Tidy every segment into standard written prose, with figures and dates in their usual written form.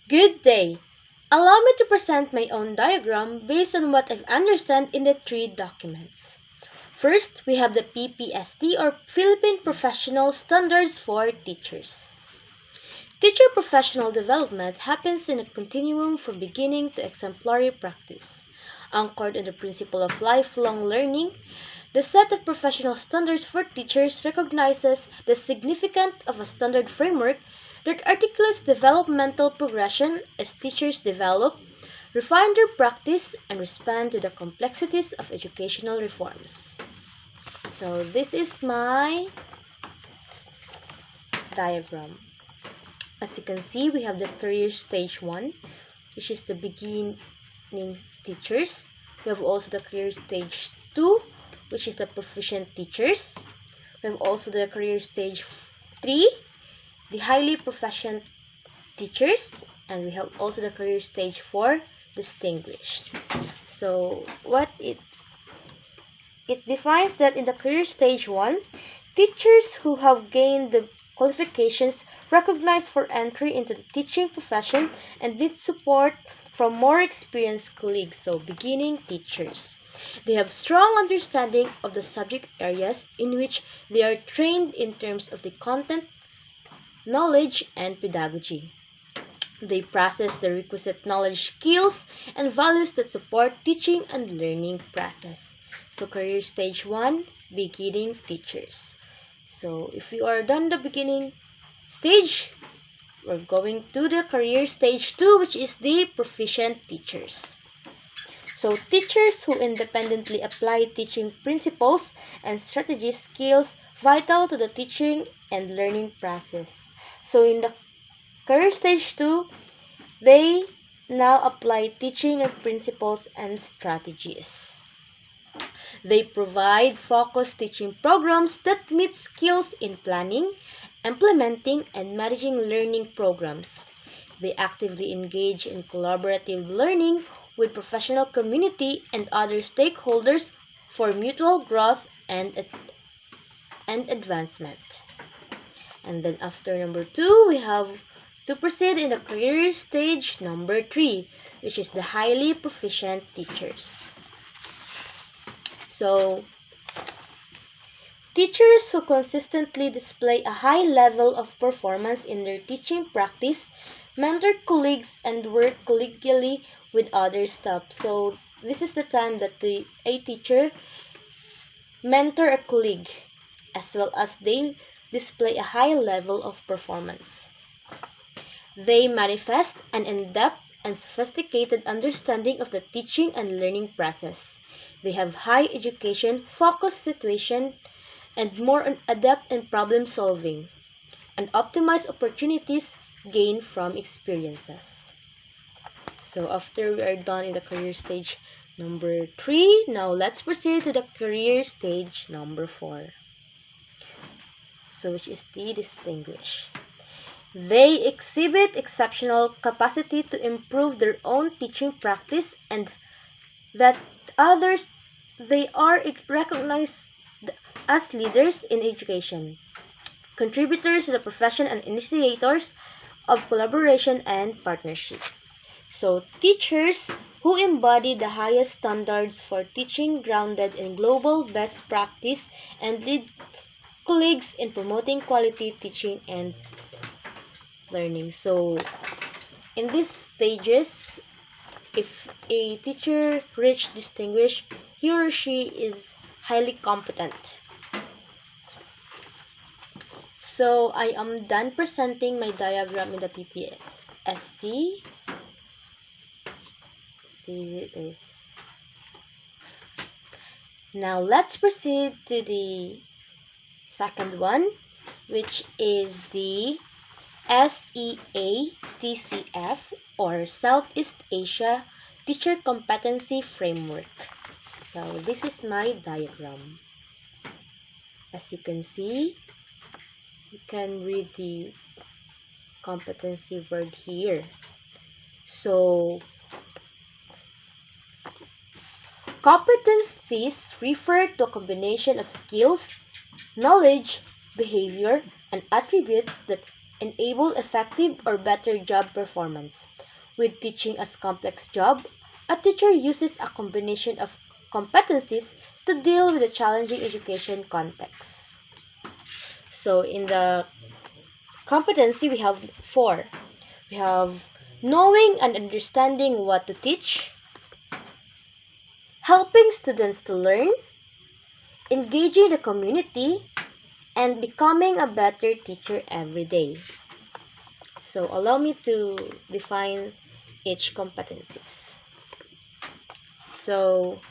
Good day! Allow me to present my own diagram based on what I understand in the three documents. First, we have the PPST or Philippine Professional Standards for Teachers. Teacher professional development happens in a continuum from beginning to exemplary practice. Anchored in the principle of lifelong learning, the set of professional standards for teachers recognizes the significance of a standard framework that articulates developmental progression as teachers develop, refine their practice, and respond to the complexities of educational reforms. So this is my diagram. As you can see, we have the career stage 1, which is the beginning teachers. We have also the career stage 2, which is the proficient teachers. We have also the career stage 3, the highly proficient teachers. And we have also the career stage 4, distinguished. So what it defines that in the career stage 1, teachers who have gained the qualifications recognized for entry into the teaching profession and need support from more experienced colleagues, so beginning teachers. They have strong understanding of the subject areas in which they are trained in terms of the content, knowledge, and pedagogy. They process the requisite knowledge, skills, and values that support teaching and learning process. So career stage 1, beginning teachers. So if you are done the beginning stage, we're going to the career stage 2, which is the proficient teachers. So teachers who independently apply teaching principles and strategies skills vital to the teaching and learning process. So in the career stage 2, they now apply teaching and principles and strategies. They provide focused teaching programs that meet skills in planning, implementing, and managing learning programs. They actively engage in collaborative learning with professional community and other stakeholders for mutual growth and advancement. And then after number 2, we have to proceed in the career stage number 3, which is the highly proficient teachers. So, teachers who consistently display a high level of performance in their teaching practice, mentor colleagues, and work collegially with other staff. So, this is the time that a teacher mentor a colleague as well as they display a high level of performance. They manifest an in-depth and sophisticated understanding of the teaching and learning process. They have high education, focused situation, and more adept in problem solving, and optimize opportunities gained from experiences. So after we are done in the career stage number 3, now let's proceed to the career stage number 4. So which is the distinguished. They exhibit exceptional capacity to improve their own teaching practice and that others they are recognized as leaders in education, contributors to the profession and initiators of collaboration and partnership. So teachers who embody the highest standards for teaching grounded in global best practice and lead colleagues in promoting quality teaching and learning. So in these stages, if a teacher reached distinguished, he or she is highly competent. So I am done presenting my diagram in the PPST. Here it is. Now let's proceed to the second one, which is the SEA-TCF or Southeast Asia Teacher Competency Framework. So this is my diagram. As you can see, you can read the competency word here. So competencies refer to a combination of skills, knowledge, behavior, and attributes that enable effective or better job performance. with teaching as complex job, a teacher uses a combination of competencies to deal with a challenging education context. So in the competency, we have four. We have knowing and understanding what to teach, helping students to learn, engaging the community, and becoming a better teacher every day. So allow me to define each competencies. So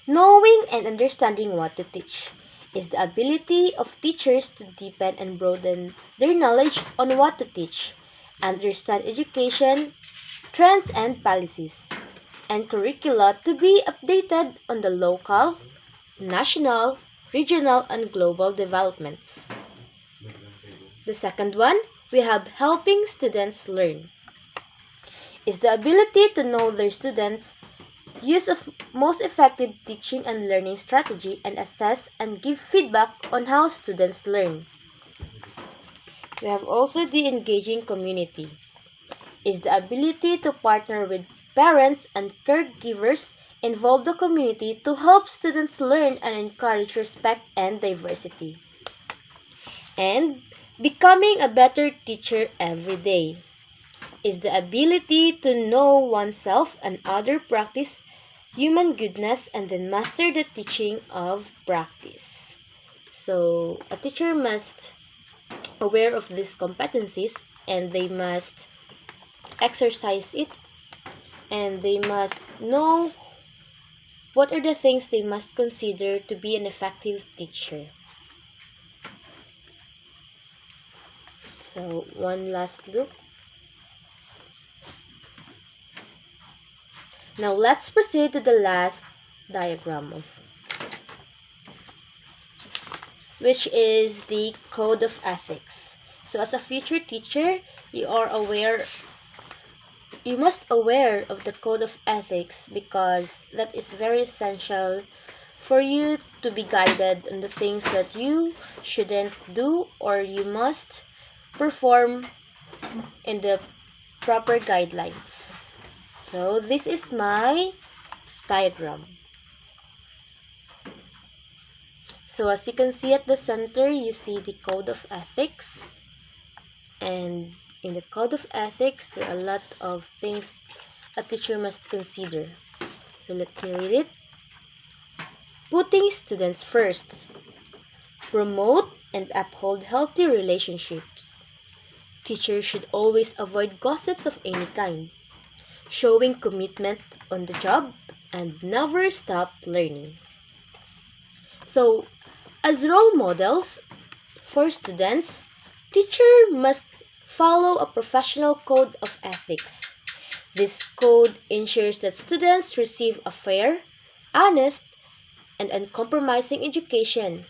knowing and understanding what to teach is the ability of teachers to deepen and broaden their knowledge on what to teach, understand education, trends and policies, and curricula to be updated on the local, national, regional, and global developments. The second one, we have helping students learn, is the ability to know their students' use of most effective teaching and learning strategy and assess and give feedback on how students learn. We have also the engaging community, is the ability to partner with parents and caregivers, involve the community to help students learn and encourage respect and diversity. And becoming a better teacher every day is the ability to know oneself and other, practice human goodness, and then master the teaching of practice. So a teacher must aware of these competencies and they must exercise it, and they must know what are the things they must consider to be an effective teacher. So one last look. Now let's proceed to the last diagram, which is the code of ethics. So as a future teacher, you must aware of the code of ethics because that is very essential for you to be guided on the things that you shouldn't do or you must perform in the proper guidelines. So this is my diagram. So as you can see at the center, you see the code of ethics. And in the code of ethics, there are a lot of things a teacher must consider. So let me read it. Putting students first. Promote and uphold healthy relationships. Teachers should always avoid gossips of any kind. Showing commitment on the job and never stop learning. So, as role models for students, teachers must follow a professional code of ethics. This code ensures that students receive a fair, honest, and uncompromising education.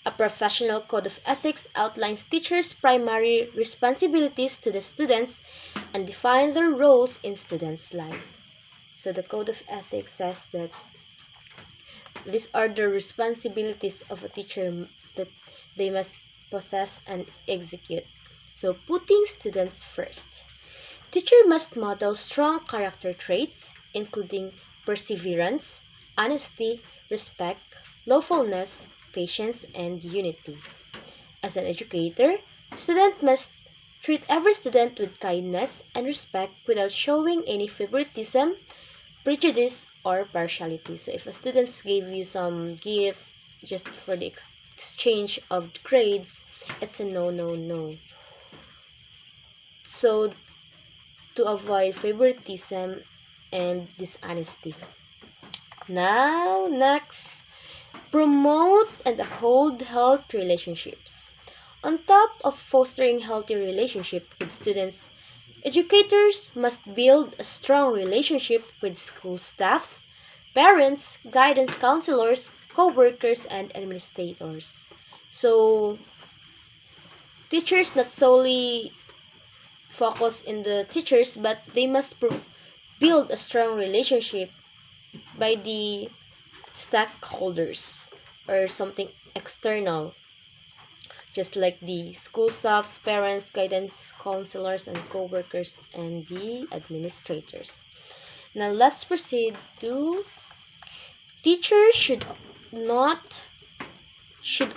A professional code of ethics outlines teachers' primary responsibilities to the students and defines their roles in students' life. So the code of ethics says that these are the responsibilities of a teacher that they must possess and execute. So putting students first. Teacher must model strong character traits, including perseverance, honesty, respect, lawfulness, patience, and unity. As an educator, student must treat every student with kindness and respect without showing any favoritism, prejudice, or partiality. So if a student gave you some gifts just for the exchange of grades, it's a no, no, no. So to avoid favoritism and dishonesty. Now, next, promote and uphold healthy relationships. On top of fostering healthy relationships with students, educators must build a strong relationship with school staffs, parents, guidance counselors, co-workers, and administrators. So, teachers not solely focus in the teachers, but they must build a strong relationship by the stakeholders or something external just like the school staffs, parents, guidance counselors, and co-workers, and the administrators. Now let's proceed to teachers should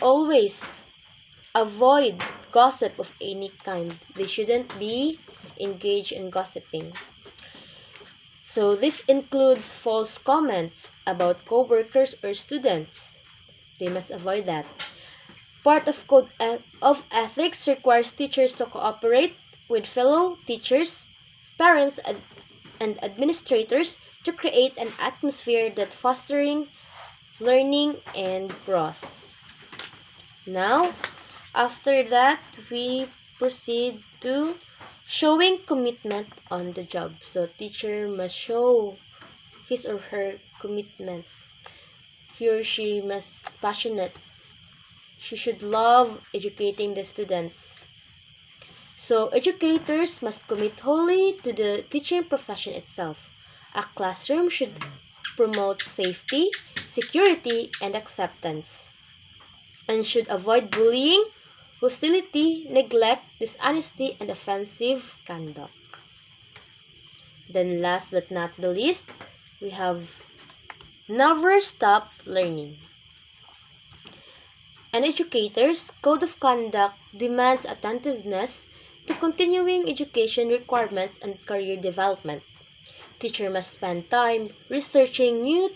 always avoid gossip of any kind. They shouldn't be engaged in gossiping. So this includes false comments about co-workers or students. They must avoid that. Part of code of ethics requires teachers to cooperate with fellow teachers, parents, and administrators to create an atmosphere that fostering learning and growth. Now, after that, we proceed to showing commitment on the job. So teacher must show his or her commitment. He or she must passionate. She should love educating the students. So educators must commit wholly to the teaching profession itself. A classroom should promote safety, security, and acceptance, and should avoid bullying, hostility, neglect, dishonesty, and offensive conduct. Then last but not the least, we have never stop learning. An educator's code of conduct demands attentiveness to continuing education requirements and career development. Teacher must spend time researching new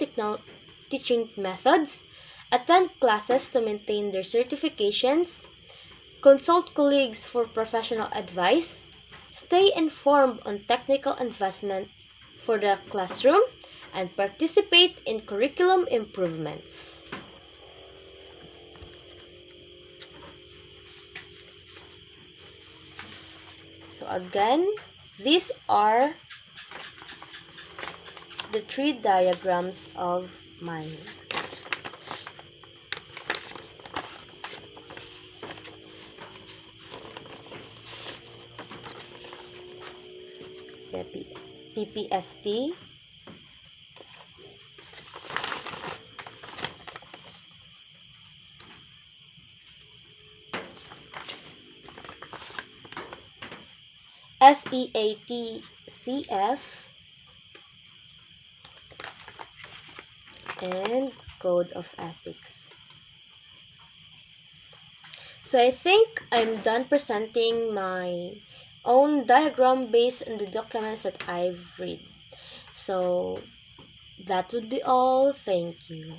teaching methods, attend classes to maintain their certifications, consult colleagues for professional advice, stay informed on technical investment for the classroom, and participate in curriculum improvements. So again, these are the 3 diagrams of mine. PPST, SEA-TCF, and Code of Ethics. So I think I'm done presenting my own diagram based on the documents that I've read. So that would be all. Thank you.